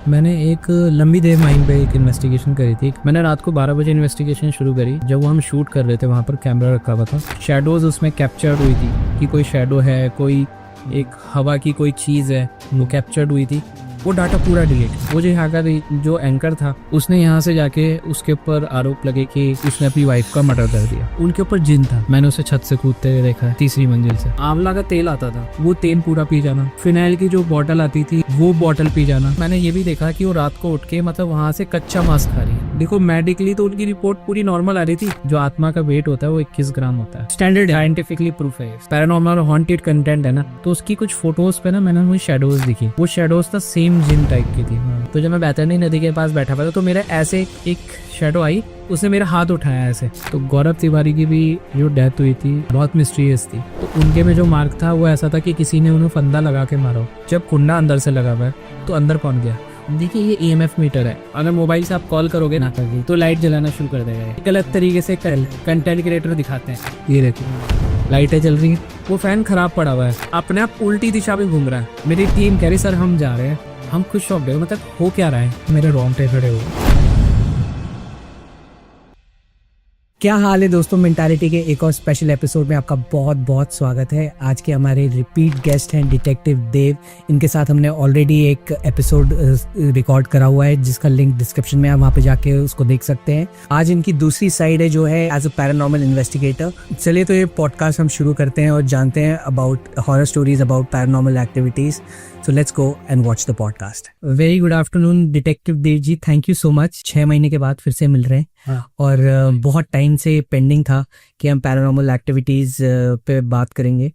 मैंने एक लंबी देर माइन पे एक इन्वेस्टिगेशन करी थी। मैंने रात को 12 बजे इन्वेस्टिगेशन शुरू करी। जब वो हम शूट कर रहे थे वहाँ पर कैमरा रखा हुआ था। शैडोज उसमें कैप्चर्ड हुई थी कि कोई शैडो है, कोई एक हवा की कोई चीज़ है, वो कैप्चर्ड हुई थी। वो डाटा पूरा डिलीट। वो जो यहाँ का जो एंकर था उसने यहाँ से जाके उसके ऊपर आरोप लगे कि उसने अपनी वाइफ का मर्डर कर दिया। उनके ऊपर जिन था। मैंने उसे छत से कूदते हुए देखा है, 3री मंजिल से। आंवला का तेल आता था, वो तेल पूरा पी जाना। फिनाइल की जो बोतल आती थी वो बोतल पी जाना। मैंने ये भी देखा कि वो रात को उठ के मतलब वहाँ से कच्चा मांस खा रही है। देखो मेडिकली तो उनकी रिपोर्ट पूरी नॉर्मल आ रही थी। जो आत्मा का वेट होता है वो 21 ग्राम होता है। स्टैंडर्ड साइंटिफिकली प्रूफ है। पैरानॉर्मल हॉन्टेड कंटेंट है ना, तो उसकी कुछ फोटोज पे ना मैंने मुझे शैडोज दिखी। वो शैडोज था सेम जिन टाइप की थी। तो जब मैं बैतरनी नदी के पास बैठा हुआ था तो मेरा ऐसे एक शैडो आई, उसने मेरा हाथ उठाया ऐसे। तो गौरव तिवारी की भी जो डेथ हुई थी बहुत मिस्टीरियस थी। तो उनके में जो मार्क था वो ऐसा था कि किसी ने उन्हें फंदा लगा के मारा। जब कुंडा अंदर से लगा हुआ है तो अंदर कौन गया? देखिए ये EMF मीटर है। अगर मोबाइल से आप कॉल करोगे ना तो लाइट जलाना शुरू कर देगा। गलत तरीके से कंटेंट क्रिएटर दिखाते हैं। ये देखिए लाइटें जल रही हैं, वो फैन खराब पड़ा हुआ है, अपने आप उल्टी दिशा में घूम रहा है। मेरी टीम कह रही सर हम जा रहे हैं। हम खुद शॉक्ड है, मतलब हो क्या रहा है? मेरे रोंगटे खड़े हो। क्या हाल है दोस्तों, मेंटालिटी के एक और स्पेशल एपिसोड में आपका बहुत बहुत स्वागत है। आज के हमारे रिपीट गेस्ट हैं डिटेक्टिव देव। इनके साथ हमने ऑलरेडी एक एपिसोड रिकॉर्ड करा हुआ है जिसका लिंक डिस्क्रिप्शन में है, वहाँ पे जाके उसको देख सकते हैं। आज इनकी दूसरी साइड है जो है एज अ पैरानॉर्मल इन्वेस्टिगेटर। चलिए तो ये पॉडकास्ट हम शुरू करते हैं और जानते हैं about horror stories about paranormal activities. So let's go and watch the podcast. Very good afternoon, detective Dev ji. Thank you so much. 6 महीने के बाद फिर से मिल रहे हैं। हाँ। और बहुत टाइम से पेंडिंग था कि हम पैरानॉर्मल एक्टिविटीज़ पे बात करेंगे।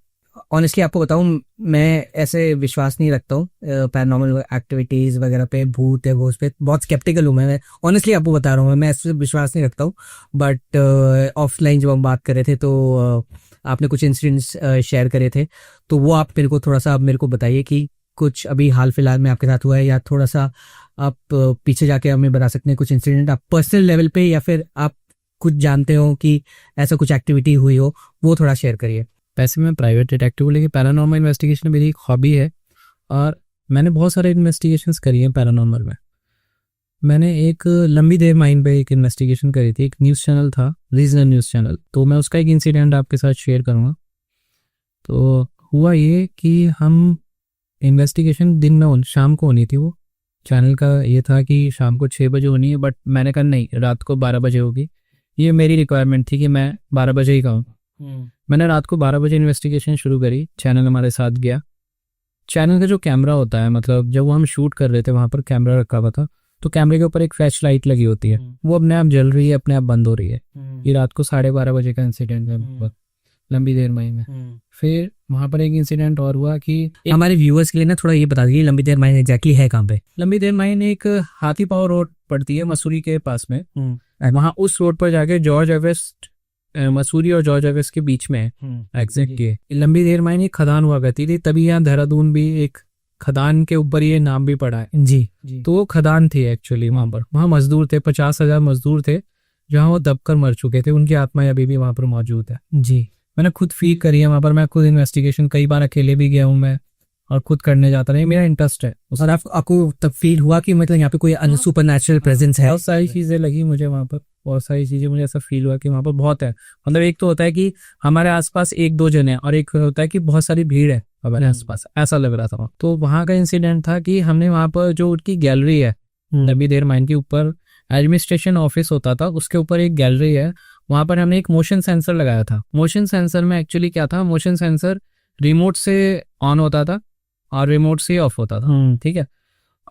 ऑनेस्टली आपको बताऊं, मैं ऐसे विश्वास नहीं रखता हूँ पैरानॉर्मल एक्टिविटीज़ वगैरह पे, भूत या घोस्ट पे। बहुत स्केप्टिकल हूँ मैं ऑनेस्टली आपको बता रहा हूँ। मैं ऐसे विश्वास नहीं रखता हूँ। बट ऑफलाइन जब हम बात कर रहे थे तो आपने कुछ इंसिडेंट्स शेयर करे थे, तो वो आप मेरे को थोड़ा सा मेरे को बताइए कि कुछ अभी हाल फिलहाल में आपके साथ हुआ है, या थोड़ा सा आप पीछे जाके हमें बता सकते हैं कुछ इंसिडेंट आप पर्सनल लेवल पे, या फिर आप कुछ जानते हो कि ऐसा कुछ एक्टिविटी हुई हो, वो थोड़ा शेयर करिए। वैसे मैं प्राइवेट डिटेक्टिव हूँ, लेकिन पैरानॉर्मल इन्वेस्टिगेशन मेरी एक हॉबी है और मैंने बहुत सारे इन्वेस्टिगेशंस करी हैं पैरानॉर्मल में। मैंने एक लंबी देर माइन पे एक इन्वेस्टिगेशन करी थी। एक न्यूज़ चैनल था, रीजनल न्यूज़ चैनल, तो मैं उसका एक इंसिडेंट आपके साथ शेयर करूँगा। तो हुआ ये कि हम इन्वेस्टिगेशन दिन में शाम को होनी थी। वो चैनल का ये था कि शाम को 6 बजे होनी है, बट मैंने कहा नहीं, रात को 12 बजे होगी। ये मेरी रिक्वायरमेंट थी कि मैं 12 बजे ही कहूँ। मैंने रात को 12 बजे इन्वेस्टिगेशन शुरू करी। चैनल हमारे साथ गया। चैनल का जो कैमरा होता है, मतलब जब वो हम शूट कर रहे थे वहाँ पर कैमरा रखा हुआ था, तो कैमरे के ऊपर एक फ्लैश लाइट लगी होती है, वो अपने आप जल रही है, अपने आप बंद हो रही है। ये रात को 12:30 बजे का इंसिडेंट है, लंबी देर माइन में। फिर वहाँ पर एक इंसिडेंट और हुआ कि हमारे व्यूअर्स के लिए ना थोड़ा ये बता दीजिए लंबी देर माइन एग्जैक्टली है कहाँ पे? लंबी देर माइन एक हाथी पाव रोड पड़ती है मसूरी के पास में। वहाँ उस रोड पर जाके जॉर्ज एवेस्ट, मसूरी और जॉर्ज एवेस्ट के बीच में एग्जैक्ट ये लंबी देर माइन एक खदान हुआ करती थी। तभी यहाँ देहरादून भी एक खदान के ऊपर ये नाम भी पड़ा है जी। तो वो खदान थी एक्चुअली। वहाँ पर वहाँ मजदूर थे, 50,000 मजदूर थे जहाँ वो दबकर मर चुके थे। उनकी आत्माएं अभी भी वहाँ पर मौजूद है जी। मैंने खुद फील करी है वहाँ पर। मैं खुद इन्वेस्टिगेशन कई बार अकेले भी गया हूँ मैं, और खुद करने जाता रहा। मेरा इंटरेस्ट है। और आपको तब फील हुआ कि मतलब यहाँ पे कोई सुपर नेचुरल प्रेजेंस है? बहुत सारी चीजें लगी मुझे वहाँ पर, बहुत सारी चीजें मुझे ऐसा फील हुआ कि वहाँ पर बहुत है। मतलब एक तो होता है कि हमारे आसपास 1-2 जने हैं, और एक होता है कि बहुत सारी भीड़ है हमारे आसपास, ऐसा लग रहा था। तो वहाँ का इंसिडेंट था कि हमने वहाँ पर जो उनकी गैलरी है लंबी देर माइन के ऊपर, एडमिनिस्ट्रेशन ऑफिस होता था, उसके ऊपर एक गैलरी है। वहाँ पर हमने एक मोशन सेंसर लगाया था। मोशन सेंसर में एक्चुअली क्या था, मोशन सेंसर रिमोट से ऑन होता था और रिमोट से ऑफ होता था। ठीक है।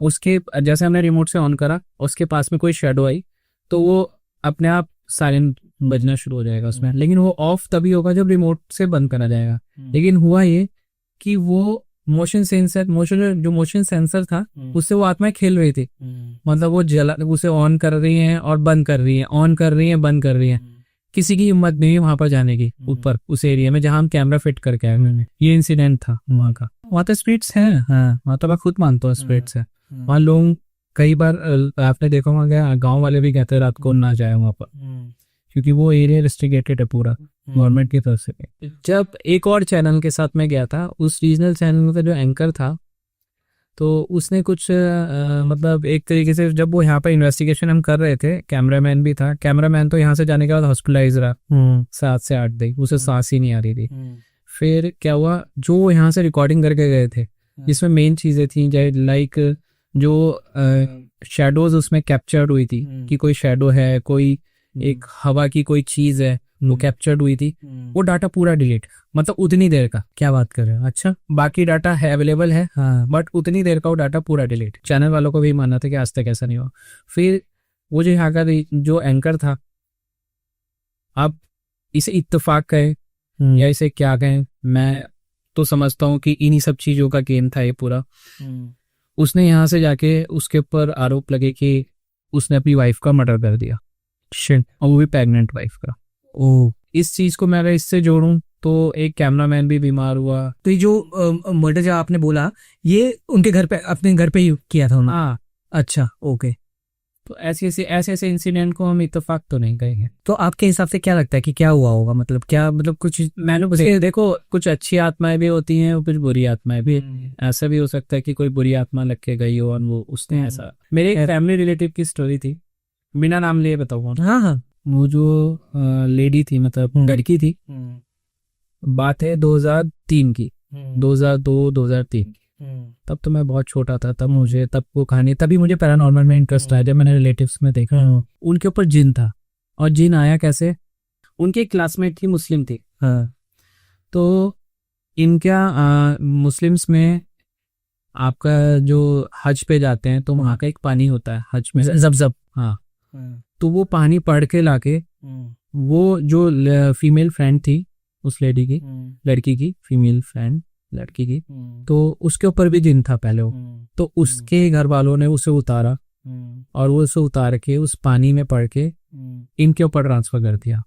उसके जैसे हमने रिमोट से ऑन करा, उसके पास में कोई शेडो आई तो वो अपने आप साइलेंट बजना शुरू हो जाएगा उसमें, लेकिन वो ऑफ तभी होगा जब रिमोट से बंद करा जाएगा। लेकिन हुआ ये कि वो मोशन सेंसर था, उससे वो आत्माएं खेल रही थी। मतलब वो उसे ऑन कर रही हैं और बंद कर रही हैं, ऑन कर रही हैं, बंद कर रही हैं। किसी की हिम्मत नहीं है वहां पर जाने की, ऊपर उस एरिया में जहां हम कैमरा फिट करके आए। मैंने ये इंसिडेंट था वहां का। वहां तो स्पिरिट्स हैं। हाँ, वहां तो मैं खुद मानता हूँ स्पिरिट्स है वहां। लोग कई बार आपने देखा होगा, गाँव वाले भी कहते हैं रात को ना जाए वहां पर, क्योंकि वो एरिया रिस्ट्रिक्टेड है पूरा गवर्नमेंट की तरफ से। जब एक और चैनल के साथ मैं गया था, उस रीजनल चैनल का जो एंकर था, तो उसने कुछ मतलब एक तरीके से जब वो यहाँ पर इन्वेस्टिगेशन हम कर रहे थे, कैमरामैन भी था। कैमरामैन तो यहाँ से जाने के बाद हॉस्पिटलाइज रहा 7 से 8 दिन, उसे सांस ही नहीं आ रही थी। फिर क्या हुआ, जो यहाँ से रिकॉर्डिंग करके गए थे जिसमें मेन चीजें थी, लाइक जो शेडोज उसमें कैप्चर्ड हुई थी कि कोई शेडो है, कोई एक हवा की कोई चीज है, वो कैप्चर्ड हुई थी, वो डाटा पूरा डिलीट। मतलब उतनी देर का, क्या बात कर रहे हैं? अच्छा, बाकी डाटा है अवेलेबल है, हाँ, बट उतनी देर का वो डाटा पूरा डिलीट। चैनल वालों को भी मानना था कि आज तक ऐसा नहीं हुआ। फिर वो जो यहाँ का जो एंकर था, अब इसे इत्तेफाक कहे या इसे क्या कहें, मैं तो समझता हूँ कि इन्हीं सब चीजों का गेम था ये पूरा। उसने यहाँ से जाके उसके ऊपर आरोप लगे कि उसने अपनी वाइफ का मर्डर कर दिया, और वो भी प्रेग्नेंट वाइफ का। ओ, इस चीज को मैं अगर इससे जोड़ूं तो एक कैमरामैन भी बीमार हुआ। तो ये जो मर्डर जो आपने बोला, ये उनके घर पे, अपने घर पे ही किया था उन्होंने? हाँ। अच्छा, ओके। तो ऐसे इंसिडेंट को हम इत्तेफाक तो नहीं कहेंगे। तो आपके हिसाब से क्या लगता है कि क्या हुआ होगा? मतलब क्या, मतलब कुछ मैंने देखो, कुछ अच्छी आत्माएं भी होती हैं और कुछ बुरी आत्माएं भी। ऐसा भी हो सकता है कि कोई बुरी आत्मा लग के गई हो और वो उसने ऐसा। मेरे एक फैमिली रिलेटिव की स्टोरी थी, बिना नाम लिए बताऊँ। हाँ हाँ। वो जो लेडी थी, मतलब लड़की थी, बात है 2003 की, 2002-2003। तब तो मैं बहुत छोटा था, तब वो कहानी, तभी मुझे पैरानॉर्मल में इंटरेस्ट आया जब मैंने रिलेटिव्स में देखा। उनके ऊपर जिन था, और जिन आया कैसे, उनकी एक क्लासमेट थी, मुस्लिम थी। हाँ। तो इनका मुस्लिम्स में आपका जो हज पे जाते हैं तो वहाँ का एक पानी होता है हज में, ज़ब। हाँ। तो वो पानी पढ़ के लाके, वो जो फीमेल फ्रेंड थी उस लेडी की, लड़की की फीमेल फ्रेंड, लड़की की, तो उसके ऊपर भी जिन था पहले वो। तो उसके घर वालों ने उसे उतारा, और वो उसे उतार के उस पानी में पड़ के इनके ऊपर ट्रांसफर कर दिया।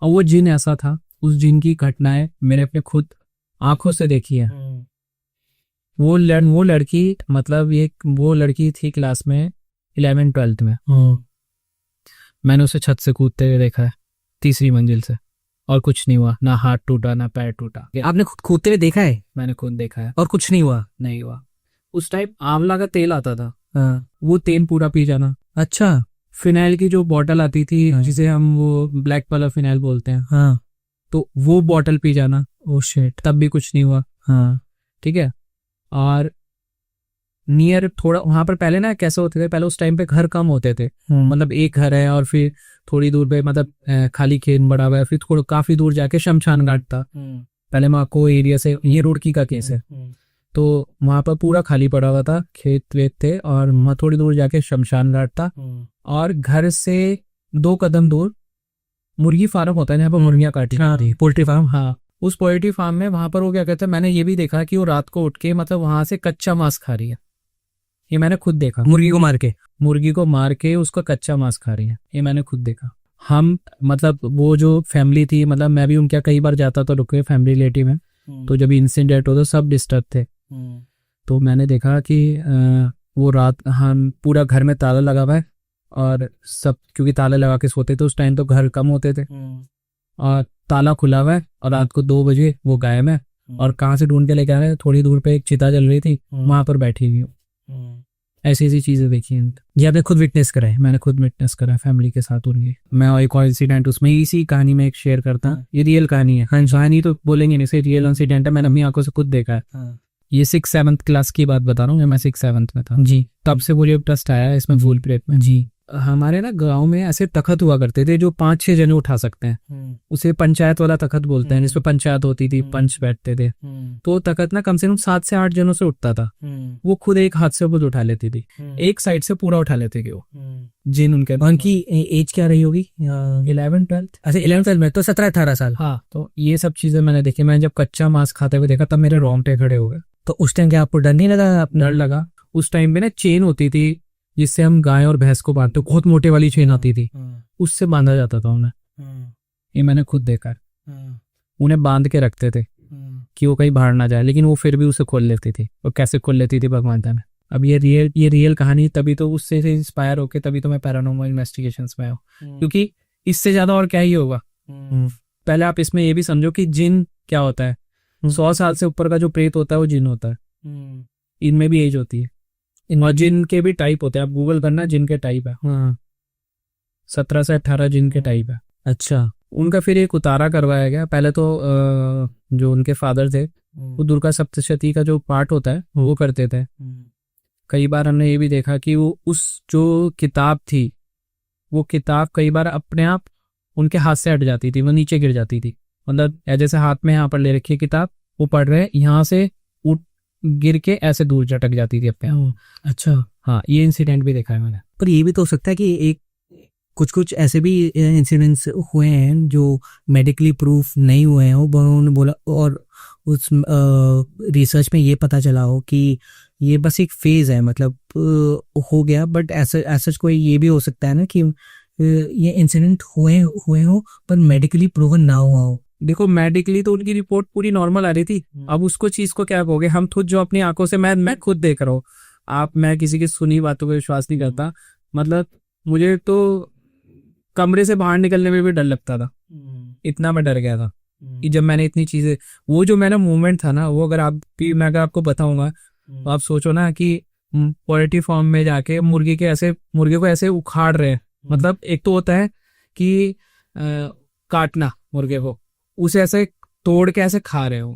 और वो जिन ऐसा था, उस जिन की घटनाएं मैंने अपने खुद आंखों से देखी है। वो लड़की, मतलब वो लड़की थी क्लास में 11th-12th में। मैंने उसे छत से कूदते हुए देखा है, 3री मंजिल से, और कुछ नहीं हुआ, ना हाथ टूटा ना पैर टूटा। आपने खुद कूदते हुए देखा है? मैंने खुद देखा है, और कुछ नहीं हुआ? नहीं हुआ। उस टाइम आंवला का तेल आता था। हाँ। वो तेल पूरा पी जाना। अच्छा। फिनाइल की जो बॉटल आती थी, हाँ, जिसे हम वो ब्लैक कलर फिनाइल बोलते हैं, हाँ, तो वो बॉटल पी जाना। ओ शिट, तब भी कुछ नहीं हुआ। हाँ, ठीक है। और नियर थोड़ा वहां पर पहले ना कैसे होते थे, पहले उस टाइम पे घर कम होते थे, मतलब एक घर है और फिर थोड़ी दूर पे मतलब खाली खेत बड़ा हुआ है, फिर थोड़ा काफी दूर जाके शमशान घाट था। पहले माको एरिया से, ये रुड़की का केस है, तो वहां पर पूरा खाली पड़ा हुआ था, खेत वेत थे, और वहां थोड़ी दूर जाके शमशान घाट था, और घर से 2 कदम दूर मुर्गी फार्म होता है जहाँ पर मुर्गियां काटी थी, पोल्ट्री फार्म। हाँ, उस पोल्ट्री फार्म में वहां पर वो क्या कहते हैं, मैंने ये भी देखा कि वो रात को उठ के मतलब वहां से कच्चा मांस खा रही है। ये मैंने खुद देखा। मुर्गी को मार के उसका कच्चा मांस खा रही है, ये मैंने खुद देखा। हम मतलब वो जो फैमिली थी, मतलब मैं भी उनके कई बार जाता तो रुके फैमिली रिलेटिव में, तो जब इंसिडेंट हो तो सब डिस्टर्ब थे। तो मैंने देखा कि वो रात हम पूरा घर में ताला लगा हुआ है, और सब क्योंकि ताला लगा के सोते थे उस टाइम, तो घर कम होते थे, और ताला खुला हुआ है, और रात को 2 बजे वो गायब है, और कहाँ से ढूंढ के लेके आ रहे हैं। थोड़ी दूर पे एक चिता जल रही थी, वहां पर बैठी हुई। ऐसी चीजें देखी हैं। ये आपने खुद विटनेस करा है? मैंने खुद विटनेस करा है फैमिली के साथ उनकी। मैं एक और इंसिडेंट उसमें इसी कहानी में एक शेयर करता हूँ। ये रियल कहानी है। हाँ, कहानी तो बोलेंगे नहीं, रियल इंसिडेंट है, मैंने अपनी आंखों से खुद देखा है। ये 6-7 क्लास की बात बता रहा हूँ, मैं 6-7 में था जी, तब से मुझे ट्रस्ट आया इसमें भूल प्रेत में जी। हमारे ना गांव में ऐसे तखत हुआ करते थे जो 5-6 जने उठा सकते हैं, उसे पंचायत वाला तखत बोलते हैं, जिसपे पंचायत होती थी, पंच बैठते थे। तो तखत ना कम से कम 7 से 8 जनों से उठता था। वो खुद एक हाथ से खुद उठा लेती थी, एक साइड से पूरा उठा लेते थे वो जिन। उनकी एज क्या रही होगी? 11-12। अच्छा, 11-12 में, तो 17-18 साल। हाँ, तो ये सब चीजें मैंने देखी। मैं जब कच्चा मांस खाते हुए देखा तब मेरे रोंगटे खड़े हो गए। तो उस टाइम क्या आपको डर नहीं लगा? डर लगा। उस टाइम पे ना चेन होती थी जिससे हम गाय और भैंस को बांधते, बहुत मोटे वाली चेन आती थी, उससे बांधा जाता था उन्हें। ये मैंने खुद देखा है। उन्हें बांध के रखते थे कि वो कहीं बाहर ना जाए, लेकिन वो फिर भी उसे खोल लेती थी। और कैसे खोल लेती थी भगवान जाने। अब ये रियल कहानी, तभी तो उससे इंस्पायर होके तभी तो मैं पैरानॉर्मल इन्वेस्टिगेशंस में आया, क्योंकि इससे ज्यादा और क्या ही होगा। पहले आप इसमें ये भी समझो कि जिन क्या होता है। 100 साल से ऊपर का जो प्रेत होता है वो जिन होता है। इनमें भी एज होती है, और जिनके भी टाइप होते हैं, आप गूगल करना जिनके टाइप है, हाँ 17 से 18 जिनके टाइप है। अच्छा। उनका फिर एक उतारा करवाया गया। पहले तो जो उनके फादर थे वो दुर्गा सप्तशती का जो पाठ होता है वो करते थे। कई बार हमने ये भी देखा कि वो उस जो किताब थी, वो किताब कई बार अपने आप उनके हाथ से हट जाती थी, वो नीचे गिर जाती थी। मतलब जैसे हाथ में यहाँ पर ले रखी है किताब, वो पढ़ रहे, यहाँ से उठ गिर के ऐसे दूर झटक जाती थी अपने आप। अच्छा। हाँ, ये इंसिडेंट भी देखा है मैंने। पर ये भी तो हो सकता है कि एक कुछ ऐसे भी इंसिडेंट्स हुए हैं जो मेडिकली प्रूफ नहीं हुए हैं, उन्होंने बोला और उस रिसर्च में ये पता चला हो कि ये बस एक फेज है, मतलब हो गया। बट ऐसा कोई ये भी हो सकता है ना कि ये इंसिडेंट हुए हो पर मेडिकली प्रूवन ना हुआ हो। देखो, मेडिकली तो उनकी रिपोर्ट पूरी नॉर्मल आ रही थी। अब उसको चीज को क्या कहोगे, हम खुद जो अपनी आंखों से, मैं खुद देख रहा हूँ, मैं किसी की सुनी बातों पर विश्वास नहीं करता। मतलब मुझे तो कमरे से बाहर निकलने में भी डर लगता था, इतना मैं डर गया था कि जब मैंने इतनी चीजें, वो जो मेरा मूवमेंट था ना, वो अगर मैं अगर आपको बताऊंगा तो आप सोचो ना कि पोल्ट्री फार्म में जाके मुर्गे को ऐसे उखाड़ रहे हैं। मतलब एक तो होता है कि काटना मुर्गे को, उसे ऐसे तोड़ के ऐसे खा रहे हो।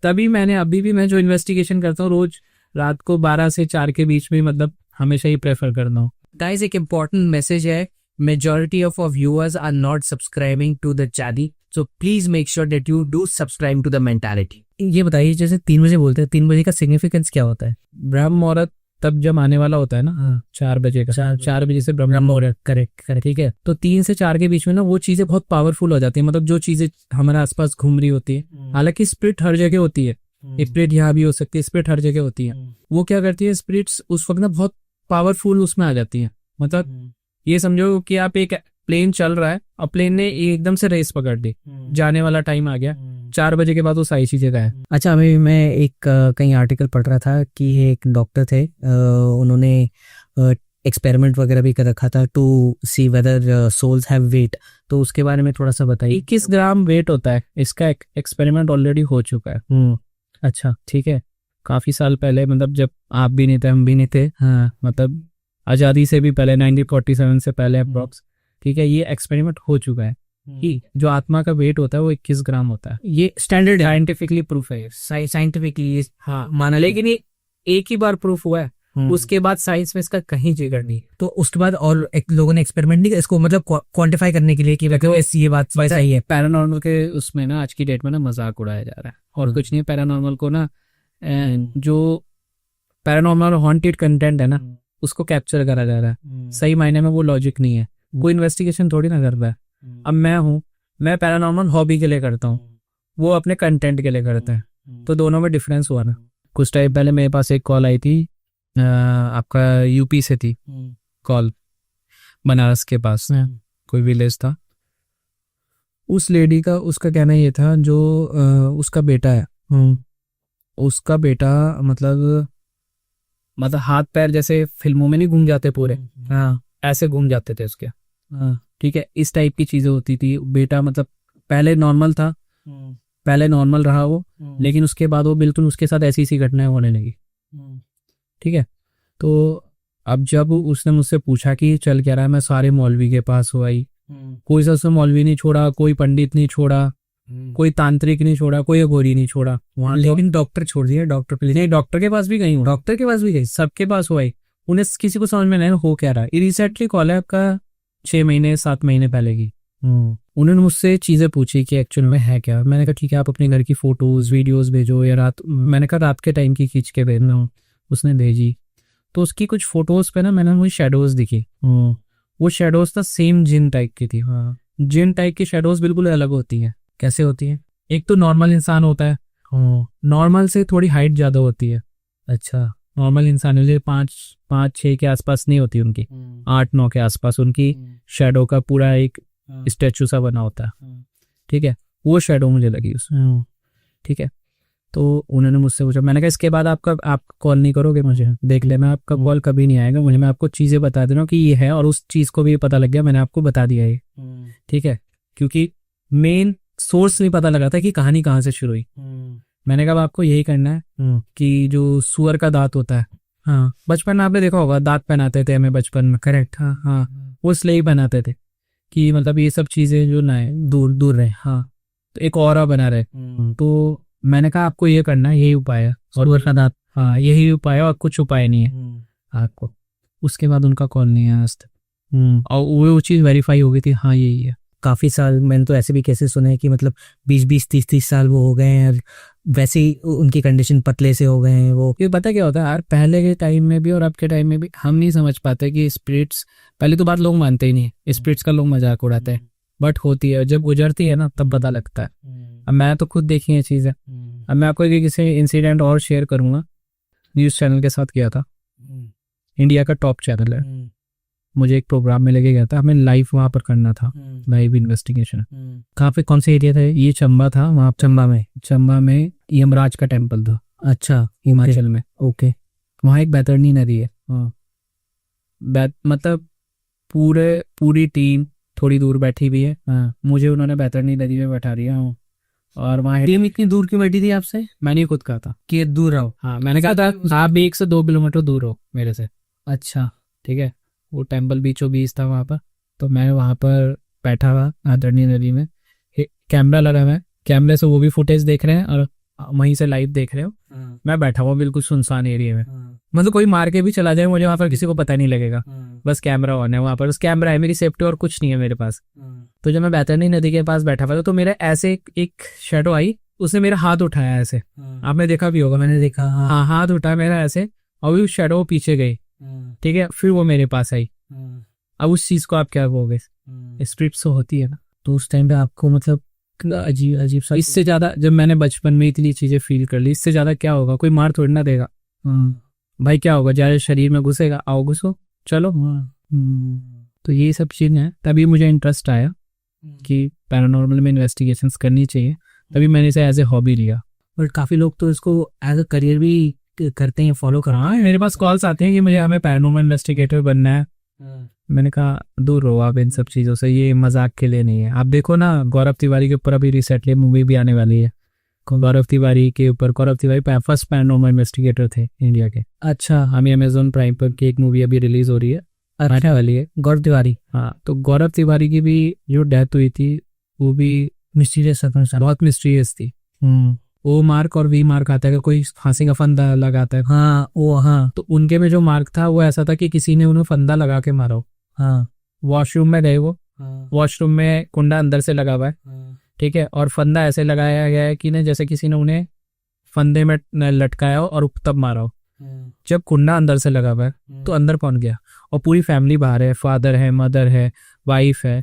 तभी अभी भी मैं जो इन्वेस्टिगेशन करता हूँ रोज रात को 12 से 4 के बीच में, मतलब हमेशा ही प्रेफर करता हूँ। गाइस, एक इम्पॉर्टेंट मैसेज है, majority of our viewers are not subscribing to the channel, so please make sure that you do subscribe to the mentality। ये बताइए, जैसे 3 बजे बोलते हैं, 3 बजे का सिग्निफिकेंस क्या होता है? ब्रह्म मुहूर्त तब जब आने वाला होता है ना, 4 बजे का, 4 बजे से ब्रह्म मुहूर्त। करेक्ट। ठीक है, तो 3 से 4 के बीच में ना वो चीजें बहुत पावरफुल हो जाती है। मतलब जो चीजें हमारे आसपास घूम रही होती है, हालांकि स्पिरिट हर जगह होती है, स्पिरिट यहाँ भी हो सकती है, स्पिरिट हर जगह होती है। वो क्या करती है, स्पिरिट्स उस वक्त ना बहुत पावरफुल उसमें आ जाती है। मतलब ये समझो कि आप एक प्लेन चल रहा है और प्लेन ने एकदम से रेस पकड़ ली, जाने वाला टाइम आ गया, 4 बजे के बाद वो सारी चीजें गायब। अच्छा, अभी मैं एक कहीं आर्टिकल पढ़ रहा था कि एक डॉक्टर थे, उन्होंने एक्सपेरिमेंट वगैरह भी कर रखा था to see whether souls have weight, तो उसके बारे में थोड़ा सा बताइए। 21 ग्राम वेट होता है, इसका एक्सपेरिमेंट ऑलरेडी हो चुका है। अच्छा, ठीक है, काफी साल पहले, मतलब जब आप भी नहीं थे, हम भी नहीं थे, हाँ, मतलब आजादी से भी पहले, 1947 से पहले अप्रॉक्स। ठीक है, ये एक्सपेरिमेंट हो चुका है कि जो आत्मा का वेट होता है वो 21 ग्राम होता है। ये स्टैंडर्ड साइंटिफिकली प्रूफ है, साइंटिफिकली हाँ माना, लेकिन ये एक ही बार प्रूफ हुआ है, उसके बाद साइंस में इसका कहीं जिक्र नहीं। तो उसके बाद और लोगों ने एक्सपेरिमेंट नहीं किया इसको, मतलब क्वांटिफाई करने के लिए कि ये बात सही है। पैरानॉर्मल के उसमें ना आज की डेट में ना मजाक उड़ाया जा रहा है, और कुछ नहीं। पैरानॉर्मल को ना जो पैरानॉर्मल हॉन्टेड कंटेंट है ना, उसको कैप्चर करा जा रहा है। सही मायने में वो लॉजिक नहीं है, कोई इन्वेस्टिगेशन थोड़ी ना कर रहा है। अब मैं पैरानॉर्मल हॉबी के लिए करता हूँ, वो अपने कंटेंट के लिए करता है, तो दोनों में डिफरेंस हुआ ना। कुछ टाइम पहले मेरे पास एक कॉल आई थी, आपका यूपी से थी कॉल, बनारस के पास कोई विलेज था। उस लेडी का, उसका कहना ये था, जो उसका बेटा है, उसका बेटा मतलब हाथ पैर जैसे फिल्मों में नहीं घूम जाते पूरे, हाँ, ऐसे घूम जाते थे उसके। हाँ, ठीक है, इस टाइप की चीजें होती थी। बेटा मतलब पहले नॉर्मल था, पहले नॉर्मल रहा वो, लेकिन उसके बाद वो बिल्कुल उसके साथ ऐसी सी घटनाएं होने लगी। ठीक है, तो अब जब उसने मुझसे पूछा कि चल क्या रहा है, मैं सारे मौलवी के पास हुआ ही, कोई सा मौलवी नहीं छोड़ा, कोई पंडित नहीं छोड़ा, कोई तांत्रिक नहीं छोड़ा, कोई अघोरी नहीं छोड़ा वहां। लेकिन डॉक्टर छोड़ दिया, डॉक्टर प्लीज नहीं, डॉक्टर के पास भी गई हूँ, डॉक्टर के पास भी गई, सबके पास हुआ ही। उन्हें किसी को समझ में नहीं हो क्या रहा। रिसेंटली कॉल है आपका 6 महीने 7 महीने पहले की। उन्होंने मुझसे चीजें पूछी कि एक्चुअल में है क्या। मैंने कहा ठीक है, आप अपने घर की फोटोज वीडियोस भेजो, या मैंने कहा रात के टाइम की खींच के भेजना हूँ। उसने भेजी, तो उसकी कुछ फोटोज पे ना मैंने मुझे शेडोज दिखी। वो शेडोज था सेम जिन टाइप की थी। जिन टाइप की शेडोज बिल्कुल अलग होती है। कैसे होती है? एक तो नॉर्मल इंसान होता है, नॉर्मल से थोड़ी हाइट ज्यादा होती है। अच्छा, नॉर्मल इंसान 5-6 के आसपास नहीं होती उनकी, 8-9 के आसपास उनकी शेडो का पूरा एक स्टैचू सा बना होता है। ठीक है, वो शेडो मुझे लगी उसमें। ठीक है, तो उन्होंने मुझसे पूछा, मैंने कहा इसके बाद आप कॉल नहीं करोगे मुझे, देख लेना, आपका कॉल कभी नहीं आएगा मुझे, मैं आपको चीजें बता दे रहा हूँ कि ये है, और उस चीज को भी पता लग गया, मैंने आपको बता दिया ये। ठीक है, क्योंकि मेन सोर्स नहीं पता लगा था कि कहानी कहाँ से शुरू हुई। मैंने कहा आपको यही करना है कि जो सुअर का दांत होता है, हाँ बचपन में आपने देखा होगा दांत पहनाते थे हमें बचपन में, करेक्ट, हाँ हाँ वो इसलिए ही बनाते थे कि मतलब ये सब चीजें जो ना है दूर दूर रहे, हाँ तो एक ऑरा बना रहे। तो मैंने कहा आपको ये करना है, यही उपाय है सुअर का दांत। हाँ यही उपाय है और कुछ उपाय नहीं है आपको। उसके बाद उनका कॉल नहीं है आज तक, और वो चीज़ वेरीफाई हो गई थी, हाँ यही है। काफी साल मैंने तो ऐसे भी केसेस सुने हैं कि मतलब 20-20 30-30 साल वो हो गए हैं और वैसे ही उनकी कंडीशन पतले से हो गए हैं वो। ये पता क्या होता है यार, पहले के टाइम में भी और अब के टाइम में भी हम नहीं समझ पाते कि स्पिरिट्स, पहली तो बात लोग मानते ही नहीं स्पिरिट्स का, लोग मजाक उड़ाते हैं, बट होती है जब गुजरती है ना तब पता लगता है। अब मैं तो खुद देखी है चीज़ें। अब मैं आपको किसी इंसिडेंट और शेयर करूंगा, न्यूज़ चैनल के साथ किया था, इंडिया का टॉप चैनल है, मुझे एक प्रोग्राम में लेके गया था, हमें लाइव वहाँ पर करना था, लाइव इन्वेस्टिगेशन। कहाँ पे, कौन सा एरिया था ये चंबा था, वहाँ चंबा में यमराज का टेम्पल था। अच्छा, हिमाचल में। ओके। वहाँ एक बैतरनी नदी है, मतलब पूरी टीम थोड़ी दूर बैठी हुई है, मुझे उन्होंने बैतरनी नदी में बैठा दिया हूँ। और वहाँ टीम इतनी दूर क्यों बैठी थी आपसे? मैंने खुद कहा था कि दूर रहो। हाँ मैंने कहा था आप भी 1 से 2 किलोमीटर दूर हो मेरे से। अच्छा, ठीक है। वो टेम्पल बीचों बीच था वहाँ पर, तो मैं वहाँ पर बैठा हुआ बैतरनी नदी में, कैमरा लगा हुआ है, कैमरे से वो भी फुटेज देख रहे हैं और वहीं से लाइव देख रहे हो। मैं बैठा हुआ बिल्कुल सुनसान एरिया में, मतलब कोई मार के भी चला जाए मुझे वहाँ पर किसी को पता नहीं लगेगा, बस कैमरा ऑन है वहाँ पर, बस कैमरा है, मेरी सेफ्टी और कुछ नहीं है मेरे पास। तो जब मैं बैतरनी नदी के पास बैठा हुआ था तो मेरा ऐसे एक शैडो आई, उसने मेरा हाथ उठाया ऐसे, आपने देखा भी होगा। मैंने देखा, हाँ हाथ उठाया मेरा ऐसे, और वो शैडो पीछे गई, ठीक है, फिर वो मेरे पास आई। अब उस चीज को आप क्या कहोगे, स्पिरिट तो होती है ना, तो उस टाइम पे आपको मतलब अजीब अजीब सा, इससे ज्यादा जब मैंने बचपन में इतनी चीजें फील कर ली, इससे ज्यादा क्या होगा, कोई मार थोड़ी ना देगा भाई, क्या होगा, ज्यादा शरीर में घुसेगा, आओ घुसो चलो। तो ये सब चीजें हैं, तभी मुझे इंटरेस्ट आया कि पैरानॉर्मल में इन्वेस्टिगेशंस करनी चाहिए, तभी मैंने इसे एज ए हॉबी लिया। और काफी लोग तो इसको एज अ करियर भी करते हैं, फॉलो करते हैं। मेरे पास कॉल्स आते हैं कि हमें पैरानॉर्मल इन्वेस्टिगेटर बनना है। मैंने कहा दूर रहो आप इन सब चीज़ों से, ये मजाक के लिए नहीं है। आप देखो ना गौरव तिवारी के ऊपर अभी रिसेंटली मूवी भी आने वाली है, गौरव तिवारी के ऊपर। गौरव तिवारी फर्स्ट पैरानॉर्मल इन्वेस्टिगेटर थे इंडिया के। अच्छा, हमें अमेजोन प्राइम पर की एक मूवी अभी रिलीज हो रही है, आने वाली है, गौरव तिवारी। हाँ, तो गौरव तिवारी की भी जो डेथ हुई थी वो भी मिस्टीरियस, बहुत मिस्टीरियस थी। ओ मार्क और वी मार्क आता है, कोई फांसी का फंदा लगाता है, हाँ वो, हाँ तो उनके में जो मार्क था वो ऐसा था कि किसी ने उन्हें फंदा लगा के मारा हो। हाँ, वॉशरूम में गए वो, वॉशरूम में कुंडा अंदर से लगा हुआ है, ठीक है, और फंदा ऐसे लगाया गया है कि ना जैसे किसी ने उन्हें फंदे में लटकाया हो और तब मारा हो। जब कुंडा अंदर से लगा हुआ है तो अंदर कौन गया, और पूरी फैमिली बाहर है, फादर है, मदर है, वाइफ है,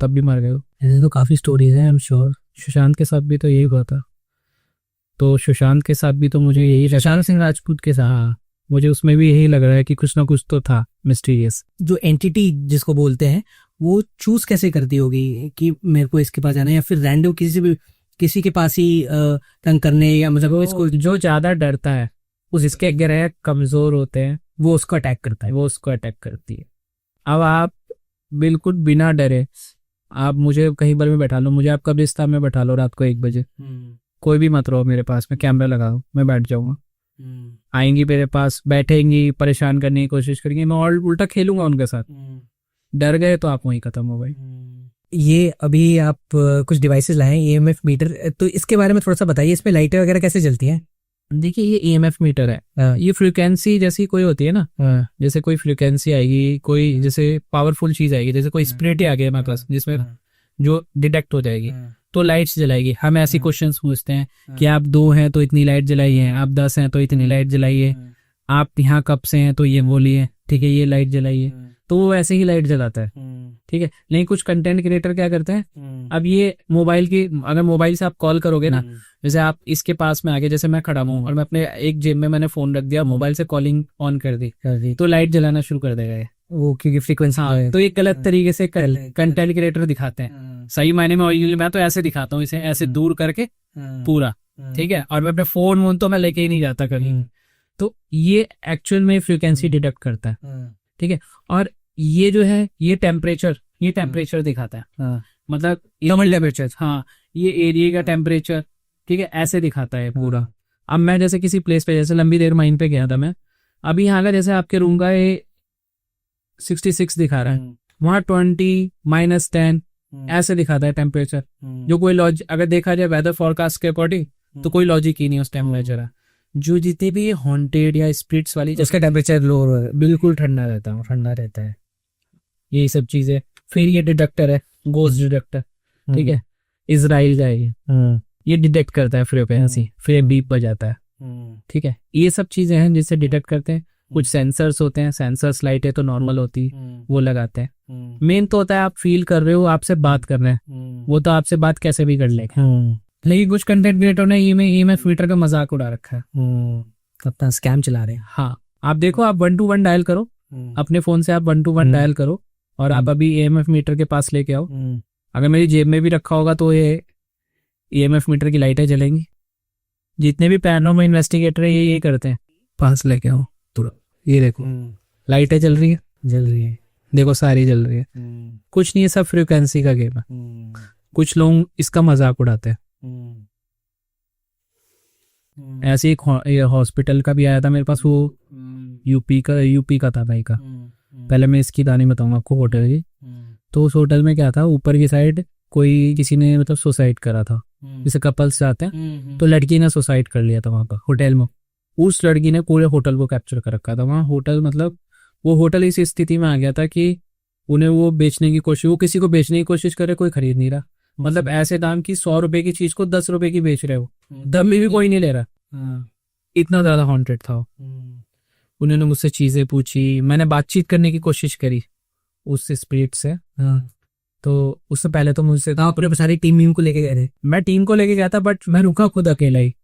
तब भी मर गए हो। ऐसे तो काफी स्टोरीज हैं, आई एम श्योर। सुशांत के साथ भी तो यही हुआ था, तो सुशांत के साथ भी तो मुझे यही, सुशांत सिंह राजपूत के साथ, हाँ मुझे उसमें भी यही लग रहा है कि कुछ ना कुछ तो था मिस्टीरियस। जो एंटिटी जिसको बोलते हैं वो चूज कैसे करती होगी कि मेरे को इसके पास जाना है, या फिर रैंडम किसी के पास ही तंग करने, या मतलब इसको जो ज्यादा डरता है उस इसके ग्रह कमजोर होते हैं, वो उसको अटैक करता है, वो उसको अटैक करती है। अब आप बिल्कुल बिना डरे आप मुझे कहीं पर भी बैठा लो, मुझे आप कब्रिस्तान में बैठा लो रात को 1 बजे, कोई भी मत रहो मेरे पास में, कैमरा लगाओ, मैं बैठ जाऊंगा। आएंगी मेरे पास, बैठेंगी, परेशान करने की कोशिश करेंगी, मैं और उल्टा खेलूंगा उनके साथ। डर गए तो आप वहीं खत्म हो भाई। ये अभी आप कुछ डिवाइसेस लाए हैं EMF मीटर, तो इसके बारे में थोड़ा सा बताइए, इसमें लाइटें वगैरह कैसे जलती हैं? देखिए ये EMF मीटर है, ये फ्रीक्वेंसी जैसी कोई होती है ना, जैसे कोई फ्रीक्वेंसी आएगी, कोई जैसे पावरफुल चीज आएगी, जैसे कोई स्पिरिट आ गया हमारे पास जिसमें जो डिटेक्ट हो जाएगी, तो लाइट्स जलाएगी। हम ऐसी क्वेश्चंस पूछते हैं कि आप 2 हैं तो इतनी लाइट जलाइए, आप 10 हैं तो इतनी लाइट जलाइए, आप यहाँ कब से हैं तो ये बोलिए, ठीक है, ये लाइट जलाइए, तो वो ऐसे ही लाइट जलाता है, ठीक है। लेकिन कुछ कंटेंट क्रिएटर क्या करते हैं, अब ये मोबाइल की, अगर मोबाइल से आप कॉल करोगे ना, जैसे आप इसके पास में आगे, जैसे मैं खड़ा हूँ और मैं अपने एक जेब में मैंने फोन रख दिया, मोबाइल से कॉलिंग ऑन कर दी, तो लाइट जलाना शुरू कर देगा ये, वो क्योंकि फ्रीक्वेंसी। हाँ, तो ये गलत तरीके से कंटेंट क्रिएटर दिखाते हैं। सही मायने में मैं तो ऐसे दिखाता हूँ इसे, ऐसे दूर करके पूरा, ठीक है, और मैं अपने फोन तो मैं लेके ही नहीं जाता कहीं। तो ये एक्चुअल में फ्रीक्वेंसी डिटेक्ट करता है, ठीक है। और ये जो है ये टेम्परेचर दिखाता है, मतलब टेम्परेचर, हाँ, ये एरिया का टेम्परेचर, ठीक है, ऐसे दिखाता है पूरा। अब मैं जैसे किसी प्लेस पे, जैसे लंबी देर माइन पे गया था मैं, अभी यहाँ का जैसे आपके रूम का ये 66 दिखा रहा है, वहाँ 20 -10 ऐसे दिखाता है टेम्परेचर, जो कोई लॉजिक, अगर देखा जाए वेदर फोरकास्ट के अकॉर्डिंग तो कोई लॉजिक ही नहीं उस टेम्परेचर है। जो जितने भी हॉन्टेड या स्पिरिट्स वाली, उसका टेम्परेचर लो बिल्कुल ठंडा रहता है, यही सब चीजें। फिर ये डिटेक्टर है, गोस्ट डिटेक्टर, ठीक है, इजराइल का है ये डिटेक्ट करता है फ्रीक्वेंसी, फिर बीप बजाता है, ठीक है। ये सब चीजें हैं जिससे डिटेक्ट करते हैं। कुछ सेंसर्स होते हैं, सेंसर्स लाइटें तो नॉर्मल होती, वो लगाते हैं। मेन तो होता है आप फील कर रहे हो, आपसे बात कर रहे हैं, वो तो आपसे बात कैसे भी कर लेगा। लेकिन कुछ कंटेंट क्रिएटर ने ईएमएफ मीटर का मजाक उड़ा रखा है, अपना स्कैम चला रहे हैं। हाँ, आप देखो, आप 121 डायल करो अपने फोन से, आप 121 डायल करो और आप अभी ईएमएफ मीटर के पास लेके आओ। अगर मेरी जेब में भी रखा होगा तो ये ईएमएफ मीटर की लाइटें जलेंगी। जितने भी पैरानॉर्मल इन्वेस्टिगेटर है ये करते हैं, पास लेके आओ तुरंत, ये देखो लाइटें जल रही है, देखो सारी जल रही है। कुछ नहीं, ये सब फ्रीक्वेंसी का गेम है। कुछ लोग इसका मजाक उड़ाते हैं। ऐसे ही हॉस्पिटल का भी आया था मेरे पास, वो यूपी का था भाई का। पहले मैं इसकी कहानी बताऊंगा आपको होटल की। तो उस होटल में क्या था, ऊपर की साइड कोई किसी ने मतलब सुसाइड करा था, जैसे कपल्स जाते हैं, तो लड़की ने सुसाइड कर लिया था वहां पर होटल में। उस लड़की ने पूरे होटल को कैप्चर कर रखा था वहाँ। होटल मतलब वो होटल इस स्थिति में आ गया था कि उन्हें वो बेचने की कोशिश, वो किसी को बेचने की कोशिश करे, कोई खरीद नहीं रहा। मतलब ऐसे दाम की 100 रुपए की चीज को 10 रुपए की बेच रहे हो, दम में भी कोई नहीं ले रहा। इतना ज्यादा हॉन्टेड था। उन्होंने मुझसे चीजें पूछी, मैंने बातचीत करने की कोशिश करी उस स्पिरिट से। तो उससे पहले तो मुझसे था, पूरे सारी टीम को लेके गए थे। मैं टीम को लेके गया था, बट मैं रुका खुद अकेला ही।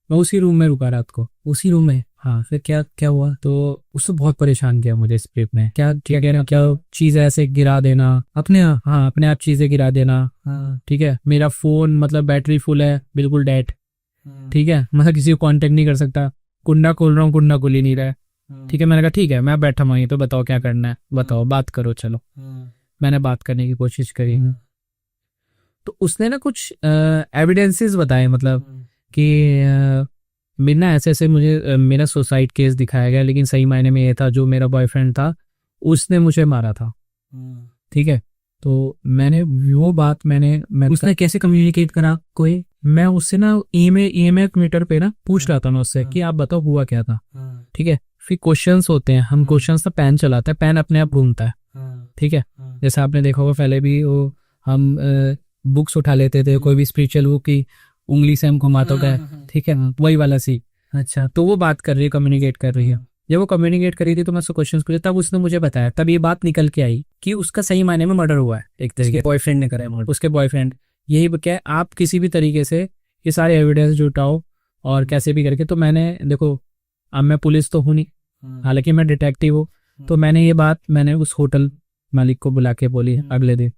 मैं उसी रूम में रुका रात को, उसी रूम में। हाँ, फिर क्या हुआ, तो उससे बहुत परेशान किया मुझे स्पिरिट में। क्या चीज ऐसे गिरा देना अपने आप। हाँ, अपने आप चीजें गिरा देना। ठीक है, मेरा फोन मतलब बैटरी फुल है, बिल्कुल डेड। ठीक है, मतलब किसी को कांटेक्ट नहीं कर सकता। कुंडा खोल रहा हूँ, कुंडा खुल ही नहीं रहा है। ठीक है, मैंने कहा ठीक है, मैं बैठा वहीं तो बताओ क्या करना है, बताओ, बात करो, चलो। मैंने बात करने की कोशिश करी, तो उसने ना कुछ एविडेंसेस बताए, मतलब कि मेरा ना ऐसे मुझे मेरा सुसाइड केस दिखाया गया, लेकिन सही मायने में ये था, जो मेरा बॉयफ्रेंड था उसने मुझे मारा था। ठीक है, तो मैंने वो बात मैंने उसने कैसे कम्युनिकेट करा कोई? मैं उससे ना ईएमएफ मीटर पे ना पूछ रहा था मैं उससे कि आप बताओ हुआ क्या था। ठीक है, फिर क्वेश्चंस होते हैं, हम क्वेश्चंस ना पेन चलाते हैं, पेन अपने आप घूमता है। ठीक है, जैसे आपने देखा होगा पहले भी, वो हम बुक्स उठा लेते थे, कोई भी स्पिरिचुअल बुक की उंगली से हम घुमाते गए। ठीक है, वही वाला सी। अच्छा, तो वो बात कर रही है, कम्युनिकेट कर रही है। जब वो कम्युनिकेट करी थी तो मैं उससे क्वेश्चन पूछे, तब उसने मुझे बताया, तब ये बात निकल के आई कि उसका सही मायने में मर्डर हुआ है। एक तरीके बॉयफ्रेंड ने करा है, उसके बॉयफ्रेंड। यही क्या, आप किसी भी तरीके से ये सारे एविडेंस जुटाओ और कैसे भी करके। तो मैंने देखो, अब मैं पुलिस तो हूँ नहीं, हालांकि मैं डिटेक्टिव हूँ, तो मैंने ये बात मैंने उस होटल मालिक को बुला के बोली। अगले दिन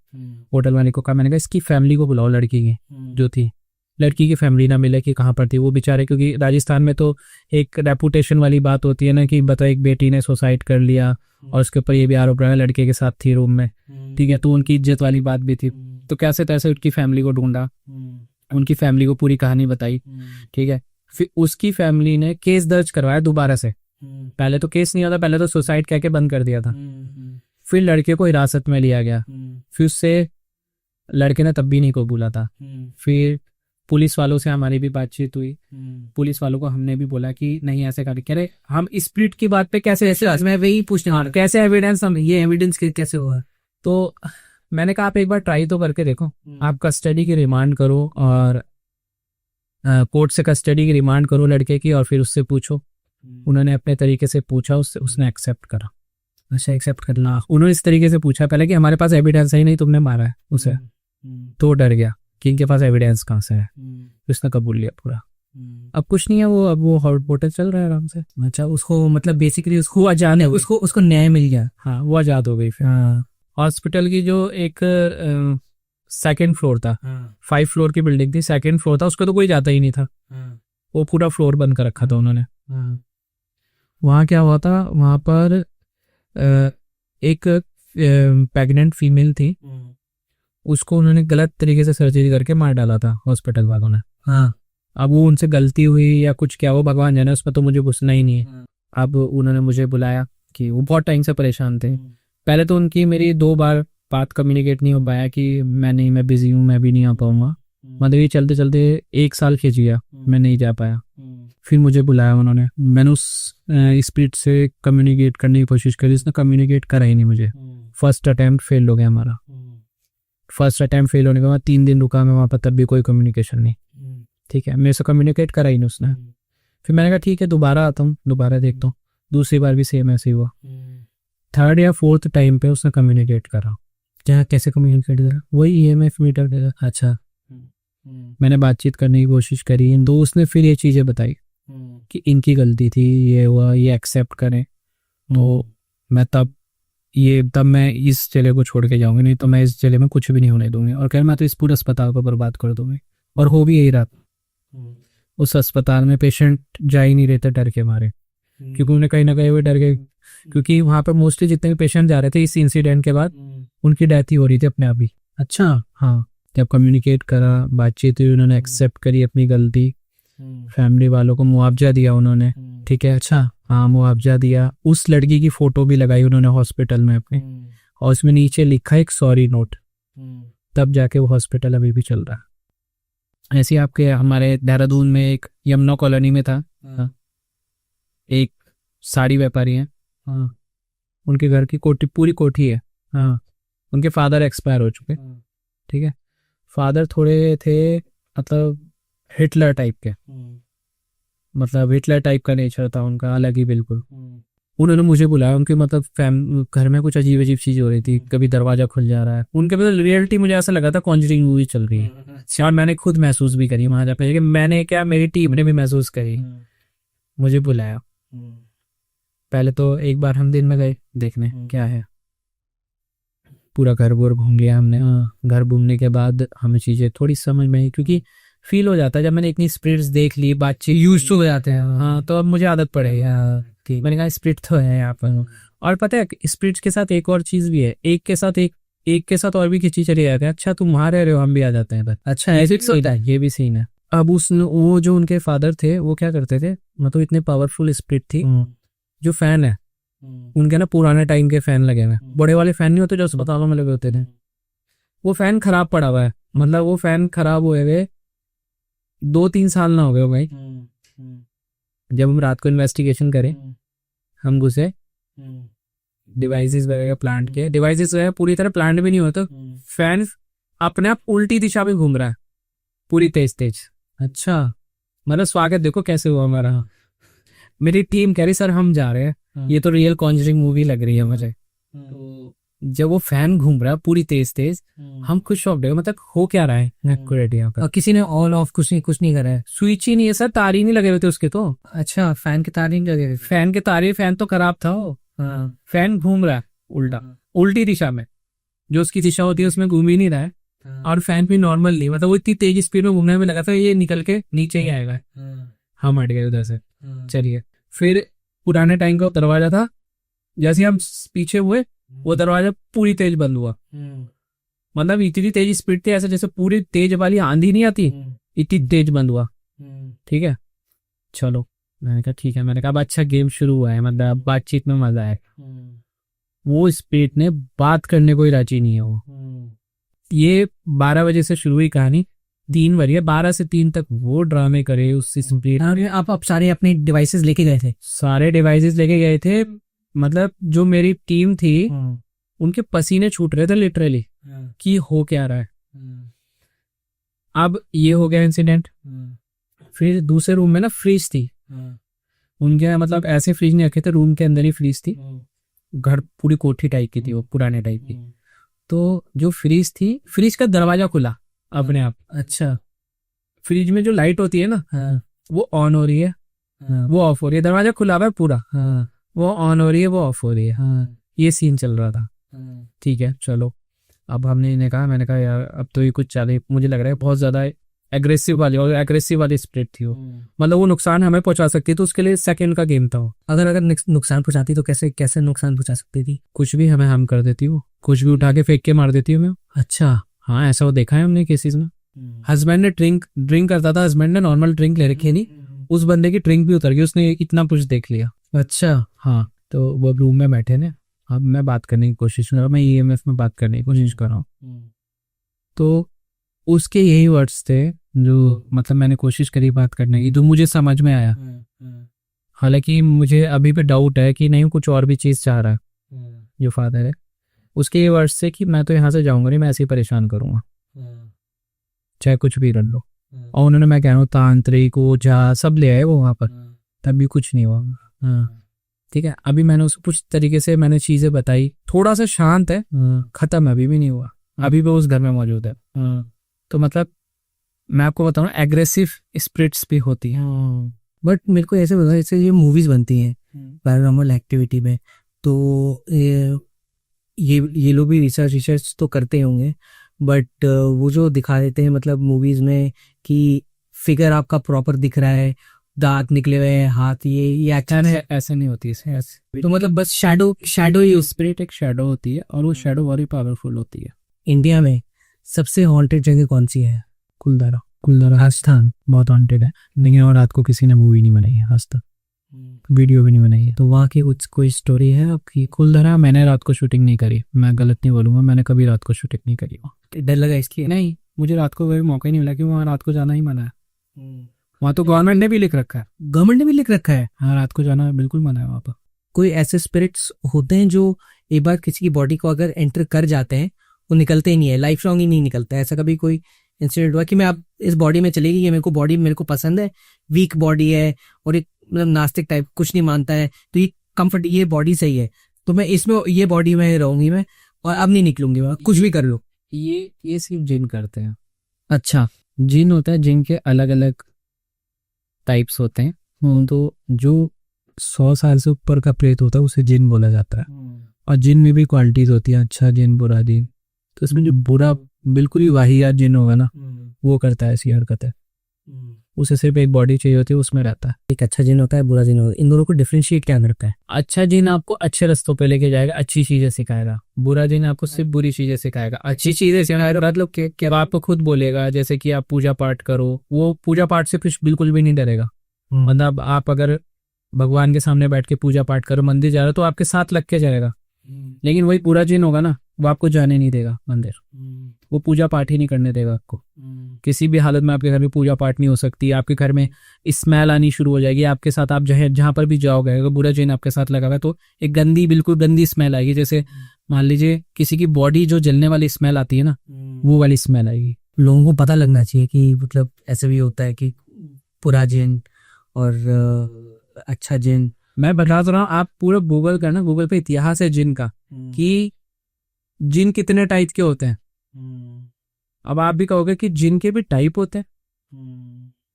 होटल मालिक को कहा, मैंने कहा इसकी फैमिली को बुलाओ, लड़की की जो थी। लड़की की फैमिली ना मिले कि कहाँ पर थी वो बेचारे, क्योंकि राजस्थान में तो एक रेपुटेशन वाली बात होती है ना, कि बताओ एक बेटी ने सुसाइड कर लिया और उसके ऊपर ये भी आरोप लगा लड़के के साथ थी रूम में। ठीक है, तो उनकी इज्जत वाली बात भी थी। तो कैसे तैसे उसकी फैमिली को ढूंढा, उनकी फैमिली को पूरी कहानी बताई। ठीक है, फिर उसकी फैमिली ने केस दर्ज करवाया दोबारा से। पहले तो केस नहीं होता, पहले तो सुसाइड कह के बंद कर दिया था। फिर लड़के को हिरासत में लिया गया, फिर उससे लड़के ने तब भी नहीं को बोला था। फिर पुलिस वालों से हमारी भी बातचीत हुई। पुलिस वालों को हमने भी बोला कि नहीं ऐसे कर, कह रहे हम स्प्लिट की बात पे कैसे ऐसे, मैं वही पूछने वाला, कैसे एविडेंस, हम ये एविडेंस कैसे हुआ। तो मैंने कहा आप एक बार ट्राई तो करके देखो, आप कस्टडी की रिमांड करो और कोर्ट से कस्टडी की रिमांड करो लड़के की, और फिर उससे पूछो। उन्होंने अपने तरीके से पूछा, उससे उसने एक्सेप्ट करा। अच्छा, एक्सेप्ट करना। उन्होंने इस तरीके से पूछा पहले कि हमारे पास एविडेंस है ही नहीं, तुमने मारा है उसे। तो डर गया कि इनके पास एविडेंस कहाँ से है, उसने कबूल लिया पूरा। अब कुछ नहीं है, वो अब वो होटल चल रहा है आराम से। अच्छा, उसको मतलब बेसिकली उसको आजाद है, उसको न्याय मिल गया। हाँ, वो आजाद हो गई फिर। हॉस्पिटल की जो एक सेकंड फ्लोर था, 5 फ्लोर की बिल्डिंग थी, सेकंड फ्लोर था, उसको तो कोई जाता ही नहीं था। वो पूरा फ्लोर बंद कर रखा था उन्होंने। वहाँ क्या हुआ था, वहाँ पर एक प्रेग्नेंट फीमेल थी, उसको उन्होंने गलत तरीके से सर्जरी करके मार डाला था हॉस्पिटल वालों ने। अब वो उनसे गलती हुई या कुछ क्या, वो भगवान जाने, उसमें तो मुझे घुसना ही नहीं है। अब उन्होंने मुझे बुलाया कि वो बहुत टाइम से परेशान थे। पहले तो उनकी मेरी 2 बार बात कम्युनिकेट नहीं हो पाया कि मैं बिजी हूँ, मैं भी नहीं आ पाऊंगा। मतलब ये चलते चलते 1 साल खिंच गया, मैं नहीं जा पाया। फिर मुझे बुलाया उन्होंने, मैंने उस स्पीड से कम्युनिकेट करने की कोशिश करी, उसने कम्युनिकेट करा ही नहीं मुझे। फर्स्ट अटेम्प्ट फेल हो गया हमारा। फर्स्ट अटेम्प्ट फेल होने के बाद 3 दिन रुका मैं वहाँ पर, तब भी कोई कम्युनिकेशन नहीं। ठीक है, मेरे से कम्युनिकेट करा ही नहीं उसने। फिर मैंने कहा ठीक है, दोबारा आता हूँ, दोबारा देखता हूँ। दूसरी बार भी सेम ऐसे ही हुआ। 3rd या 4th टाइम पे उसने कम्युनिकेट करा। क्या, कैसे कम्युनिकेट करा? वही EMF मीटर देगा। अच्छा, मैंने बातचीत करने की कोशिश करी, इन दोस्त ने फिर ये चीज़ें बताई कि इनकी गलती थी, ये हुआ, ये एक्सेप्ट करें। तो तब मैं इस जिले को छोड़ के जाऊंगी, नहीं तो मैं इस जिले में कुछ भी नहीं होने दूंगी। और कह मैं तो इस पूरे अस्पताल को बर्बाद कर दूंगी। और हो भी यही रहा। उस अस्पताल में पेशेंट जा ही नहीं रहे थे डर के मारे, क्योंकि उन्हें कहीं ना कहीं वो डर गए, क्योंकि वहाँ पे मोस्टली जितने भी पेशेंट जा रहे थे इस इंसिडेंट के बाद उनकी डेथ ही हो रही थी अपने आप ही। अच्छा, हाँ, जब कम्युनिकेट करा, बातचीत हुई, उन्होंने एक्सेप्ट करी अपनी गलती, फैमिली वालों को मुआवजा दिया उन्होंने। ठीक है, अच्छा, हाँ, मुआवजा दिया। उस लड़की की फोटो भी लगाई उन्होंने हॉस्पिटल में अपने, और उसमें नीचे लिखा एक सॉरी नोट। तब जाके वो हॉस्पिटल अभी भी चल रहा है। ऐसे आपके हमारे देहरादून में एक यमुना कॉलोनी में था, एक साड़ी व्यापारी है, उनके घर की पूरी कोठी है। हाँ, उनके फादर एक्सपायर हो चुके। ठीक है, फादर थोड़े थे मतलब हिटलर टाइप के, मतलब हिटलर टाइप का नेचर था उनका, अलग ही बिल्कुल। उन्होंने मुझे बुलाया, उनके मतलब घर में कुछ अजीब अजीब चीज हो रही थी, कभी दरवाजा खुल जा रहा है। उनके मतलब रियलिटी मुझे ऐसा लगा था कॉन्जरिंग मूवी चल रही है। शायद मैंने खुद महसूस भी करी वहां जाकर, मैंने क्या, मेरी टीम ने भी महसूस करी। मुझे बुलाया, पहले तो एक बार हम दिन में गए देखने क्या है, पूरा घर बोर घूम लिया हमने। घर घूमने के बाद हमें चीजें थोड़ी समझ में आई, क्योंकि फील हो जाता है जब मैंने इतनी स्पिरिट्स देख ली, बातचीत यूज टू हो जाते हैं। हाँ, तो अब मुझे आदत पड़ेगी। ठीक, मैंने कहा स्पिरिट तो है यहाँ पर। और पता है स्पिरिट्स के साथ एक और चीज भी है, एक के साथ और भी खिंची चली जाते हैं। अच्छा, तुम वहां रह रहे हो, हम भी आ जाते हैं। अच्छा, ऐसे होता है, ये भी सीन है। अब वो जो उनके फादर थे वो क्या करते थे, मतलब इतने पावरफुल स्पिरिट थी। जो फैन है उनके ना पुराने टाइम के फैन लगे हुए, बड़े वाले फैन नहीं होते जो अस्पतालों में लगे होते थे, वो फैन खराब पड़ा हुआ है। मतलब वो फैन खराब हुए हुए 2-3 साल ना हो गए भाई। जब हम रात को इन्वेस्टिगेशन करें, हम घुसे, डिवाइसेस वगैरह प्लांट के, डिवाइसेस वगैरह पूरी तरह प्लांट भी नहीं होता, फैन अपने आप उल्टी दिशा में घूम रहा है, पूरी तेज। अच्छा, मतलब स्वागत देखो कैसे हुआ हमारा। मेरी टीम कह रही सर हम जा रहे हैं, ये तो रियल कॉन्जरिंग मूवी लग रही है मुझे। तो जब वो फैन घूम रहा है पूरी तेज, हम खुद शॉक हो, मतलब हो क्या रहा है यहाँ पे। किसी ने ऑन ऑफ कुछ नहीं करा है, स्विच ही नहीं है सर, तार ही नहीं लगे हुए थे उसके तो। अच्छा, फैन के तार ही नहीं लगे हुए? फैन तो खराब था वो। फैन घूम रहा है उल्टी दिशा में, जो उसकी दिशा होती है उसमें घूम ही नहीं रहा है। और फैन भी नॉर्मल नहीं, मतलब वो इतनी तेज स्पीड में घूमने में लगा था ये निकल के नीचे ही आएगा। हम हट गए उधर से। चलिए, फिर पुराने टाइम का दरवाजा था, जैसे हम पीछे हुए वो दरवाजा पूरी तेज बंद हुआ। मतलब इतनी तेज स्पीड थी, ऐसे जैसे पूरी तेज वाली आंधी नहीं आती, इतनी तेज बंद हुआ। ठीक है, चलो, मैंने कहा ठीक है, मैंने कहा अच्छा गेम शुरू हुआ है, मतलब बातचीत में मजा है। वो स्पीड ने बात करने को ही राजी नहीं है वो। ये 12 बजे से शुरू हुई कहानी, 3 बजे 12 से 3 तक वो ड्रामे करे उससे स्पीड। आप सारे अपने डिवाइसेस लेके गए थे? सारे डिवाइसेस लेके गए थे, मतलब जो मेरी टीम थी उनके पसीने छूट रहे थे लिटरली कि हो क्या रहा है। अब ये हो गया इंसिडेंट। फिर दूसरे रूम में ना फ्रिज थी उनके, मतलब ऐसे फ्रिज नहीं रखे थे, रूम के अंदर ही फ्रिज थी। घर पूरी कोठी टाइप की थी वो, पुराने टाइप की। तो जो फ्रिज थी, फ्रिज का दरवाजा खुला अपने आप। अच्छा, फ्रिज में जो लाइट होती है ना, वो ऑन हो रही है, वो ऑफ हो रही है, दरवाजा खुला हुआ है पूरा, वो ऑन हो रही है, वो ऑफ हो रही है। ये सीन चल रहा था। ठीक है, चलो, अब हमने इन्हें कहा, मैंने कहा यार अब तो ये कुछ चले, मुझे लग रहा है बहुत ज्यादा एग्रेसिव वाली स्प्रिट थी वो, मतलब वो नुकसान हमें पहुंचा सकती, तो उसके लिए सेकंड का गेम था वो। अगर नुकसान पहुंचाती तो कैसे नुकसान पहुंचा सकती थी? कुछ भी हमें हार्म कर देती वो, कुछ भी उठा के फेंक के मार देती हमें। अच्छा, हाँ, ऐसा वो देखा है हमने केसेस में। हस्बैंड ने ड्रिंक करता था, हस्बैंड ने नॉर्मल ड्रिंक ले रखी नहीं, उस बंदे की ड्रिंक भी उतर गई, उसने इतना कुछ देख लिया। अच्छा। हाँ, तो वो रूम में बैठे ने, अब मैं बात करने की कोशिश कर रहा हूँ, मैं ईएमएफ में बात करने की कोशिश कर रहा हूँ, तो उसके यही वर्ड्स थे जो मतलब मैंने कोशिश करी बात करने की, जो मुझे समझ में आया। हालांकि मुझे अभी भी डाउट है कि नहीं कुछ और भी चीज़ चाह रहा है जो फादर है। उसके ये वर्ड्स से कि मैं तो यहाँ से जाऊँगा नहीं, मैं ऐसे ही परेशान करूँगा, चाहे कुछ भी रन लो। और उन्होंने, मैं कह रहा हूँ, तांत्रिक ओझा सब ले आए वो वहाँ पर, तब भी कुछ नहीं हुआ। हाँ ठीक है, अभी मैंने उसको कुछ तरीके से मैंने चीज़ें बताई, थोड़ा सा शांत है, खत्म अभी भी नहीं हुआ, अभी भी उस घर में मौजूद है। तो मतलब मैं आपको बताऊँ, एग्रेसिव स्पिरिट्स भी होती हैं। बट मेरे को ऐसे बताओ, जैसे ये मूवीज बनती हैं पैरानॉर्मल एक्टिविटी में, तो ये लोग भी रिसर्च तो करते होंगे, बट वो जो दिखा देते हैं मतलब मूवीज में कि फिगर आपका प्रॉपर दिख रहा है, दांत निकले हुए हैं, हाथ, ये एक्शन है, ऐसे नहीं होती है। तो मतलब बस शैडो ही स्पिरिट एक शैडो होती है, और वो शैडो बहुत पावरफुल होती है। इंडिया में सबसे हॉन्टेड जगह कौन सी है? कुलधारा राजस्थान बहुत हॉन्टेड है, लेकिन और रात को किसी ने मूवी नहीं बनाई है आज तक, वीडियो भी नहीं बनाई है। तो वहाँ की कुछ कोई स्टोरी है आपकी? कुलधारा मैंने रात को शूटिंग नहीं करी, मैं गलत नहीं बोलूंगा, मैंने कभी रात को शूटिंग नहीं करी। डर लगा इसलिए? नहीं, मुझे रात को कोई मौका ही नहीं मिला, क्योंकि वहाँ रात को जाना ही मना है। वहाँ तो गवर्नमेंट ने भी लिख रखा है। गवर्नमेंट ने भी लिख रखा है? हाँ, रात को जाना बिल्कुल मना है वहाँ पर। कोई ऐसे स्पिरिट्स होते हैं जो एक बार किसी की बॉडी को अगर एंटर कर जाते हैं वो निकलते ही नहीं है, लाइफ लॉन्ग ही नहीं निकलता है? ऐसा कभी कोई इंसिडेंट हुआ कि मैं अब इस बॉडी में चलेगी, ये मेरे को पसंद है, वीक बॉडी है और एक मतलब नास्तिक टाइप, कुछ नहीं मानता है, तो ये कंफर्ट, ये बॉडी सही है, तो मैं इसमें ये बॉडी में रहूंगी मैं और अब नहीं निकलूंगी मैं, कुछ भी कर लो? ये सिर्फ जिन करते हैं। अच्छा। जिन होता है, जिन के अलग अलग टाइप्स होते हैं, तो जो 100 साल से ऊपर का प्रेत होता है उसे जिन बोला जाता है। और जिन में भी क्वालिटीज होती है, अच्छा जिन, बुरा जिन। तो इसमें जो बुरा बिल्कुल ही वाहियात जिन होगा ना, वो करता है ऐसी हरकत है, उसे सिर्फ एक बॉडी चाहिए होती है, उसमें रहता है। एक अच्छा जिन होता है, बुरा जिन होता है, इन दोनों को डिफरेंशिएट क्या करता है? अच्छा जिन आपको अच्छे रास्तों पे लेके जाएगा, अच्छी चीजें सिखाएगा। बुरा जिन आपको सिर्फ बुरी चीजें सिखाएगा। अच्छी चीजें सिखाएगा मतलब क्या आपको खुद बोलेगा, जैसे कि आप पूजा पाठ करो, वो पूजा पाठ से कुछ बिल्कुल भी नहीं डरेगा। मतलब आप अगर भगवान के सामने बैठ के पूजा पाठ करो, मंदिर जा रहे हो, तो आपके साथ लग के जाएगा। लेकिन वही पूरा जिन होगा ना, वो आपको जाने नहीं देगा मंदिर, वो पूजा पाठ ही नहीं करने देगा आपको। किसी भी हालत में आपके घर में पूजा पाठ नहीं हो सकती, आपके घर में स्मेल आनी शुरू हो जाएगी आपके साथ। आप जहाँ पर भी जाओगे, अगर बुरा जिन आपके साथ लगा हुआ है तो एक बिल्कुल गंदी स्मेल आएगी। जैसे मान लीजिए किसी की बॉडी जो जलने वाली स्मेल आती है ना, वो वाली स्मेल आएगी। लोगों को पता लगना चाहिए कि मतलब ऐसे भी होता है कि बुरा जिन और अच्छा जिन। मैं बता रहा हूँ, आप पूरा गूगल करना, गूगल पे इतिहास है जिन का, कि जिन कितने टाइप के होते हैं। अब आप भी कहोगे कि जिन के भी टाइप होते हैं,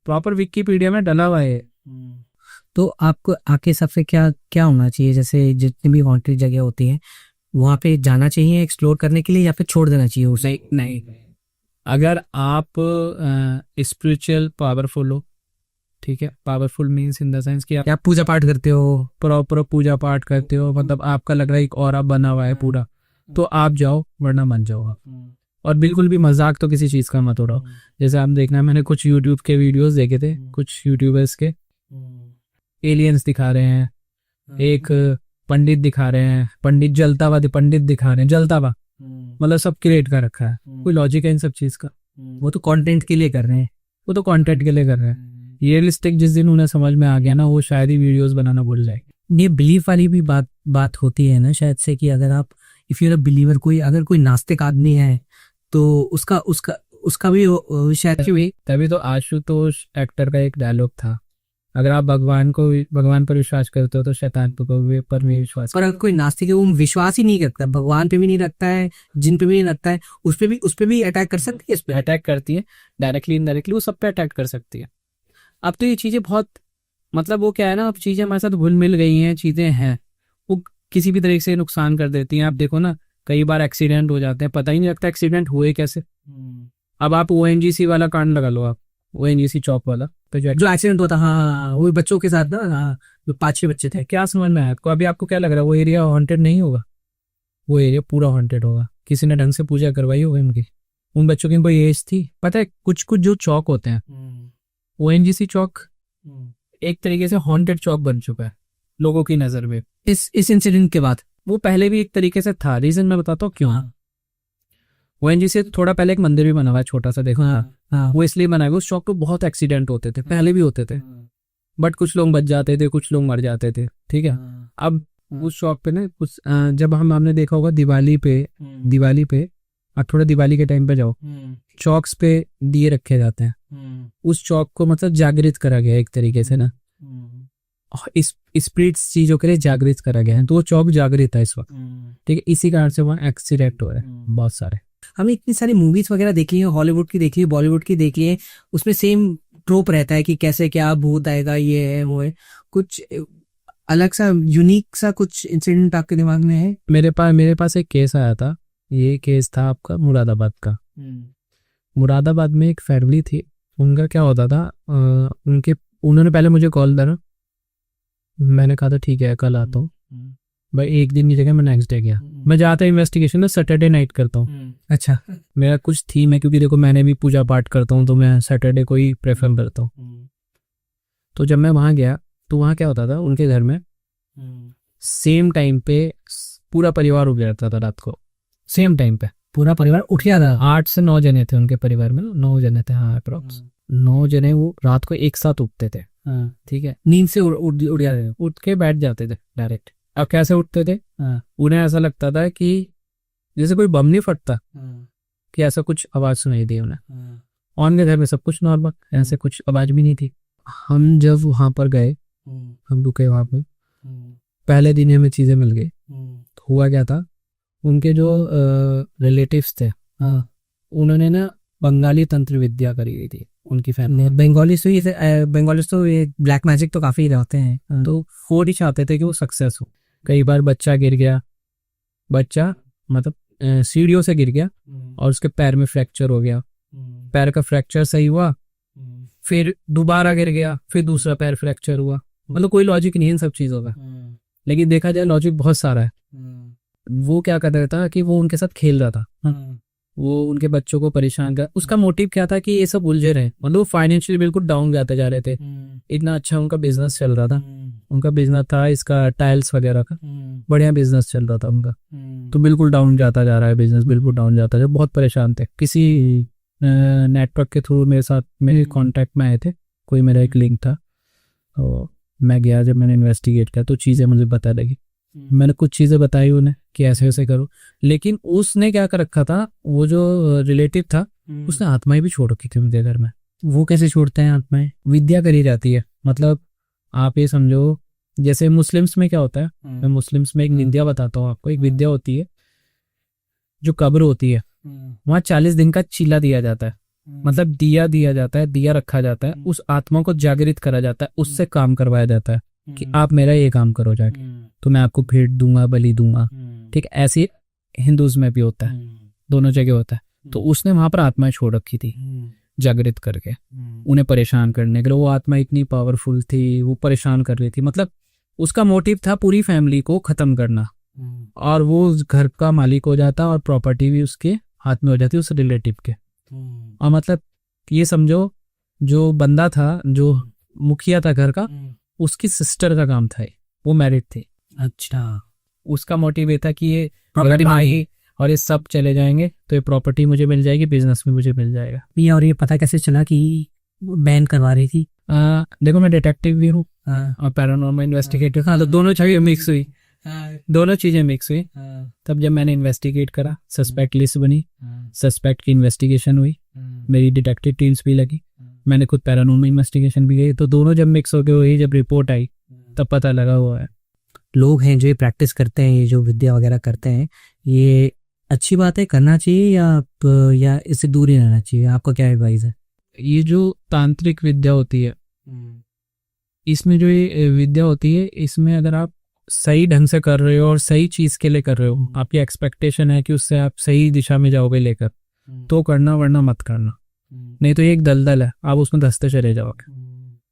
प्रॉपर विकिपीडिया में डला हुआ है। तो आपको आके सबसे क्या होना चाहिए? जैसे जितनी भी हॉन्टेड जगह होती है वहां पे जाना चाहिए एक्सप्लोर करने के लिए, या फिर छोड़ देना चाहिए उसे? नहीं, अगर आप स्पिरिचुअल पावरफुल हो, ठीक है, powerful means in the sense कि आप पूजा पाठ करते हो, प्रॉपर पूजा पाठ करते हो, मतलब आपका लग रहा है एक ऑरा बना हुआ है पूरा, तो आप जाओ, वरना मत जाओ आप। और बिल्कुल भी मजाक तो किसी चीज का मत उड़ाओ। जैसे आप देखना, मैंने कुछ यूट्यूब के वीडियोस देखे थे, कुछ यूट्यूबर्स के, एलियंस दिखा रहे हैं, एक पंडित दिखा रहे हैं, पंडित जलता हुआ पंडित दिखा रहे हैं, जलता हुआ, मतलब सब क्रिएट कर रखा है। कोई लॉजिक है इन सब चीज का? वो तो कंटेंट के लिए कर रहे हैं, वो तो कंटेंट के लिए कर रहे हैं। रियलिस्टिक जिस दिन उन्हें समझ में आ गया ना, वो शायद ही वीडियोस बनाना भूल जाएंगे। ये बिलीफ वाली भी बात होती है ना शायद से, कि अगर आप if you are a believer, अगर कोई नास्तिक आदमी है तो उसका भी शायद। तभी तो आशुतोष एक्टर का एक डायलॉग था, अगर आप भगवान पर विश्वास करते हो तो शैतान पर भी विश्वास। पर अगर कोई नास्तिक है, वो विश्वास ही नहीं करता, भगवान पे भी नहीं रखता है, जिन पे भी नहीं रखता है, उस पे भी अटैक कर सकती है। इस पे अटैक करती है, डायरेक्टली इनडायरेक्टली वो सब पे अटैक कर सकती है। अब तो ये चीजें बहुत, मतलब वो क्या है ना, अब चीजें हमारे साथ घुल मिल गई हैं, चीजें हैं, वो किसी भी तरीके से नुकसान कर देती हैं। आप देखो ना, कई बार एक्सीडेंट हो जाते हैं, पता ही नहीं लगता एक्सीडेंट हुए कैसे। अब आप ओएनजीसी वाला कांड लगा लो, आप ओएनजीसी चौक वाला तो जो एक्सीडेंट होता, हाँ, वो बच्चों के साथ ना, हाँ, जो 5-6 बच्चे थे। क्या समझ में आया आपको? अभी आपको क्या लग रहा है वो एरिया हॉन्टेड नहीं होगा? वो एरिया पूरा हॉन्टेड होगा, किसी ने ढंग से पूजा करवाई होगी उनकी। उन बच्चों की कोई एज थी, पता है कुछ कुछ जो चौक होते हैं, ओएनजीसी चौक एक तरीके से हॉन्टेड चौक बन चुका है लोगों की नजर में इस इंसिडेंट के बाद। वो पहले भी एक तरीके से था, रीजन मैं बताता हूँ क्यों। ओएनजीसी से थोड़ा पहले एक मंदिर भी बना हुआ है छोटा सा, देखो। हाँ। वो इसलिए बना हुआ, उस चौक पे बहुत एक्सीडेंट होते थे, पहले भी होते थे, बट कुछ लोग बच जाते थे, कुछ लोग मर जाते थे, ठीक है। अब उस चौक पे ना कुछ जब हमने देखा होगा दिवाली पे अब थोड़ा दिवाली के टाइम पे जाओ, चौक्स पे दिए रखे जाते हैं। उस चौक को मतलब जागृत करा गया एक तरीके से ना, इस स्पिरिट्स चीजों के लिए जागृत करा गया है, तो वो चौक जागृत है इस वक्त, ठीक है। इसी कारण से वहाँ एक्सीडेंट हो रहे हैं बहुत सारे। हमने इतनी सारी मूवीज वगैरह देखी है, हॉलीवुड की देखी है, बॉलीवुड की देखी है, उसमें सेम ट्रोप रहता है कि कैसे क्या भूत आएगा, ये है वो है। कुछ अलग सा यूनिक सा कुछ इंसिडेंट आपके दिमाग में है? मेरे पास एक केस आया था, ये केस था आपका मुरादाबाद का। मुरादाबाद में एक फैमिली थी, उनका क्या होता था, उन्होंने पहले मुझे कॉल करा, मैंने कहा था ठीक है कल आता हूँ भाई, एक दिन की जगह मैं नेक्स्ट डे गया। मैं जाता इन्वेस्टिगेशन ना सैटरडे नाइट करता हूँ। अच्छा। मेरा कुछ थीम है, क्योंकि देखो मैंने भी पूजा पाठ करता हूँ, तो मैं सैटरडे को ही प्रेफर करता हूँ। तो जब मैं वहाँ गया तो वहाँ क्या होता था, उनके घर में सेम टाइम पे पूरा परिवार उठ जाता था रात को, सेम टाइम पे पूरा परिवार उठ गया था? 8 से 9 जने थे उनके परिवार में, 9 जने थे, हाँ अप्रोक्स 9 जने वो रात को एक साथ उठते थे, ठीक है। नींद से उठ जाते थे, उठ के बैठ जाते थे डायरेक्ट। अब कैसे उठते थे, उन्हें ऐसा लगता था कि जैसे कोई बम नहीं फटता, कि ऐसा कुछ आवाज सुनाई दी उन्हें। और उनके घर में सब कुछ नॉर्मल, ऐसे कुछ आवाज भी नहीं थी। हम जब वहां पर गए, हम रुके वहां पर, पहले दिन हमें चीजें मिल गई। तो हुआ क्या था, उनके जो रिलेटिव्स थे, उन्होंने ना बंगाली तंत्र विद्या करी गई थी उनकी फैमिली। बंगाली तो ये ब्लैक मैजिक तो काफी रहते हैं, तो वो ही चाहते थे कि वो सक्सेस हो। कई बार बच्चा गिर गया, बच्चा मतलब सीढ़ियों से गिर गया और उसके पैर में फ्रैक्चर हो गया, पैर का फ्रैक्चर सही हुआ, फिर दोबारा गिर गया, फिर दूसरा पैर फ्रैक्चर हुआ। मतलब कोई लॉजिक नहीं है इन सब चीजों का, लेकिन देखा जाए लॉजिक बहुत सारा है। वो क्या कर रहा था कि वो उनके साथ खेल रहा था, वो उनके बच्चों को परेशान कर, उसका मोटिव क्या था कि ये सब उलझे रहे, मतलब वो फाइनेंशियली बिल्कुल डाउन जाते जा रहे थे। इतना अच्छा उनका बिजनेस चल रहा था, उनका बिजनेस था इसका टाइल्स वगैरह का, बढ़िया बिजनेस चल रहा था उनका, तो बिल्कुल डाउन जाता जा रहा है बिजनेस, बिल्कुल डाउन जाता जा, बहुत परेशान थे। किसी नेटवर्क के थ्रू मेरे साथ मेरे कॉन्टेक्ट में आए थे, कोई मेरा एक लिंक था, तो मैं गया, जब मैंने इन्वेस्टिगेट किया तो चीज़ें मुझे पता लगी। मैंने कुछ चीज़ें बताई उन्हें कि ऐसे वैसे करो, लेकिन उसने क्या कर रखा था, वो जो रिलेटिव था उसने आत्माएं भी छोड़ रखी थी उनके घर में। वो कैसे छोड़ते हैं आत्माएं? विद्या करी जाती है, मतलब आप ये समझो जैसे मुस्लिम्स में क्या होता है, मैं मुस्लिम्स में एक विद्या बताता हूँ आपको। एक विद्या होती है, जो कब्र होती है, वहाँ 40 दिन का चीला दिया जाता है, मतलब दिया जाता है, दिया रखा जाता है, उस आत्मा को जागृत करा जाता है, उससे काम करवाया जाता है कि आप मेरा ये काम करो जाके, तो मैं आपको भेंट दूंगा, बलि दूंगा, ठीक है। ऐसे हिंदूज में भी होता है, दोनों जगह होता है। तो उसने वहां पर आत्माएं छोड़ रखी थी जागृत करके, उन्हें परेशान करने के लिए। वो आत्मा इतनी पावरफुल थी, वो परेशान कर रही थी, मतलब उसका मोटिव था पूरी फैमिली को खत्म करना, और वो घर का मालिक हो जाता और प्रॉपर्टी भी उसके हाथ में हो जाती उस रिलेटिव के। और मतलब ये समझो, जो बंदा था, जो मुखिया था घर का, उसकी सिस्टर का काम था, वो मैरिड थी। अच्छा। उसका मोटिव ये था कि ये अगर भाई और ये सब चले जाएंगे तो ये प्रॉपर्टी मुझे मिल जाएगी, बिजनेस में मुझे मिल जाएगा। और ये पता कैसे चला कि बैन करवा रही थी? देखो मैं डिटेक्टिव भी हूँ और पैरानॉर्मल इन्वेस्टिगेटर, तो दोनों चीजें मिक्स हुई, दोनों चीजें मिक्स हुई। तब जब मैंने इन्वेस्टिगेट करा, सस्पेक्ट लिस्ट बनी, सस्पेक्ट की इन्वेस्टिगेशन हुई, मेरी डिटेक्टिव टीम्स भी लगी, मैंने खुद पैरानॉर्मल इन्वेस्टिगेशन भी गई, तो दोनों जब मिक्स हो गए हुई, जब रिपोर्ट आई तब पता लगा हुआ है। लोग हैं जो ये प्रैक्टिस करते हैं, ये जो विद्या वगैरह करते हैं, ये अच्छी बात है, करना चाहिए या इससे दूर ही रहना चाहिए? आपका क्या एडवाइस है? ये जो तांत्रिक विद्या होती है, इसमें जो ये विद्या होती है, इसमें अगर आप सही ढंग से कर रहे हो और सही चीज के लिए कर रहे हो, आपकी एक्सपेक्टेशन है कि उससे आप सही दिशा में जाओगे लेकर, तो करना, वरना मत करना। नहीं तो ये एक दलदल है, आप उसमें धंसते चले जाओगे,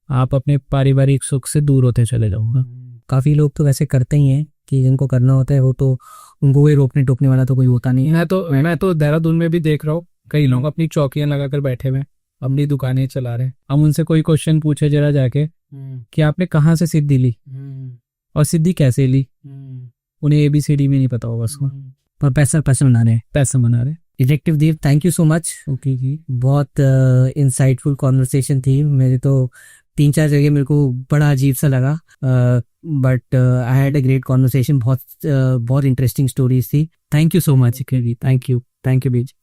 आप अपने पारिवारिक सुख से दूर होते चले जाओगे। काफी लोग तो वैसे करते ही हैं कि जिनको करना होता है वो तो, उनको कोई रोकने टोकने वाला तो कोई होता नहीं है। मैं तो देहरादून में भी देख रहा हूँ, कई लोग अपनी चौकियां लगाकर बैठे हुए हैं, अपनी दुकानें चला रहे हैं। हम उनसे कोई क्वेश्चन पूछे जरा जाके कि आपने कहाँ से सिद्धि ली और सिद्धि कैसे ली, उन्हें ABCD में नहीं पता होगा उसको, पर पैसा बना रहे हैं। पैसे बना रहे। Detective Dev, thank you so much. Okay जी, बहुत इंसाइटफुल कॉन्वर्सेशन थी। मेरे तो 3-4 जगह मेरे को बड़ा अजीब सा लगा, but I had a great conversation. बहुत इंटरेस्टिंग स्टोरीज थी। Thank you so much. Thank you बीज।